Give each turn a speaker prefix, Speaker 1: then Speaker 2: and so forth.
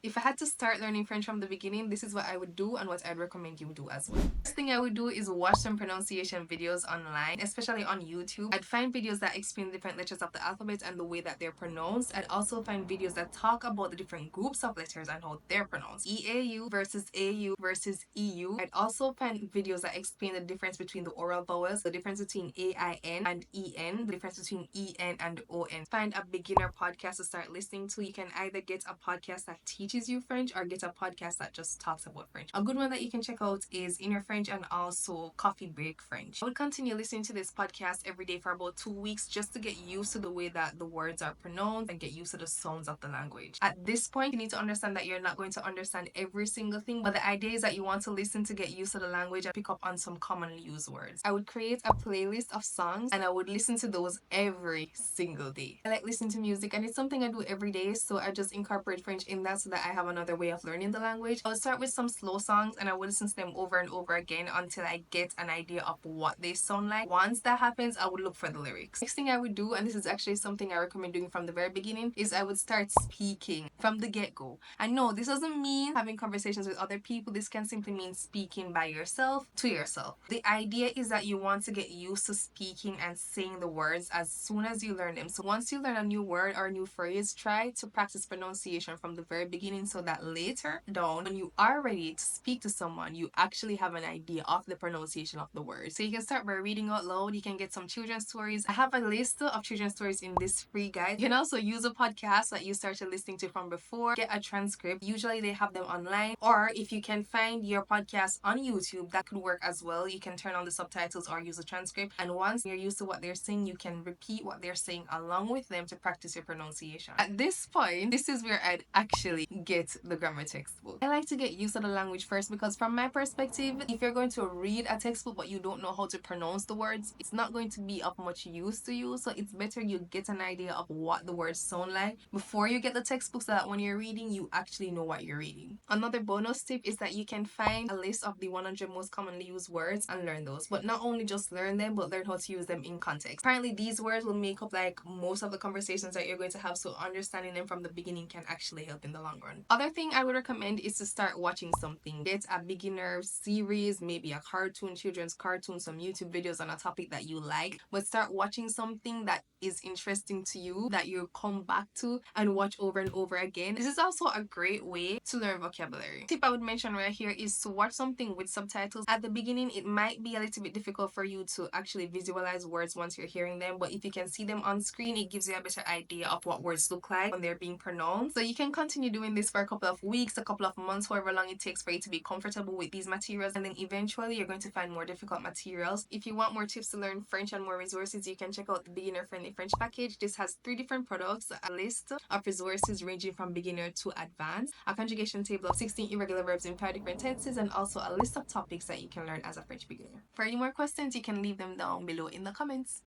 Speaker 1: If I had to start learning French from the beginning, this is what I would do and what I'd recommend you do as well. First thing I would do is watch some pronunciation videos online, especially on YouTube. I'd find videos that explain different letters of the alphabet and the way that they're pronounced. I'd also find videos that talk about the different groups of letters and how they're pronounced. EAU versus AU versus EU. I'd also find videos that explain the difference between the oral vowels, the difference between AIN and EN, the difference between EN and ON. Find a beginner podcast to start listening to. You can either get a podcast that teaches you French or get a podcast that just talks about French. A good one that you can check out is Inner French and also Coffee Break French. I would continue listening to this podcast every day for about 2 weeks just to get used to the way that the words are pronounced and get used to the sounds of the language. At this point, you need to understand that you're not going to understand every single thing, but the idea is that you want to listen to get used to the language and pick up on some commonly used words. I would create a playlist of songs and I would listen to those every single day. I like listening to music and it's something I do every day, so I just incorporate French in that so that I have another way of learning the language. I would start with some slow songs and I would listen to them over and over again until I get an idea of what they sound like. Once that happens, I would look for the lyrics. Next thing I would do, and this is actually something I recommend doing from the very beginning, is I would start speaking from the get-go. And no, this doesn't mean having conversations with other people. This can simply mean speaking by yourself to yourself. The idea is that you want to get used to speaking and saying the words as soon as you learn them. So once you learn a new word or a new phrase, try to practice pronunciation from the very beginning so that later down, when you are ready to speak to someone, you actually have an idea of the pronunciation of the word. So you can start by reading out loud. You can get some children's stories. I have a list of children's stories in this free guide. You can also use a podcast that you started listening to from before. Get a transcript. Usually they have them online. Or if you can find your podcast on YouTube, that could work as well. You can turn on the subtitles or use a transcript. And once you're used to what they're saying, you can repeat what they're saying along with them to practice your pronunciation. At this point, this is where I'd actually get the grammar textbook. I like to get used to the language first because from my perspective, if you're going to read a textbook but you don't know how to pronounce the words, it's not going to be of much use to you. So it's better you get an idea of what the words sound like before you get the textbook so that when you're reading, you actually know what you're reading. Another bonus tip is that you can find a list of the 100 most commonly used words and learn those. But not only just learn them, but learn how to use them in context. Apparently, these words will make up like most of the conversations that you're going to have, so understanding them from the beginning can actually help in the long run. Other thing I would recommend is to start watching something. Get a beginner series, maybe a cartoon, children's cartoon, some YouTube videos on a topic that you like, but start watching something that is interesting to you that you come back to and watch over and over again. This is also a great way to learn vocabulary. Tip I would mention right here is to watch something with subtitles. At the beginning, it might be a little bit difficult for you to actually visualize words once you're hearing them, but if you can see them on screen, it gives you a better idea of what words look like when they're being pronounced. So you can continue doing this for a couple of weeks, a couple of months, however long it takes for you to be comfortable with these materials, and then eventually you're going to find more difficult materials. If you want more tips to learn French and more resources, you can check out the Beginner Friendly French package. This has 3 different products, a list of resources ranging from beginner to advanced, a conjugation table of 16 irregular verbs in 5 different tenses, and also a list of topics that you can learn as a French beginner. For any more questions, you can leave them down below in the comments.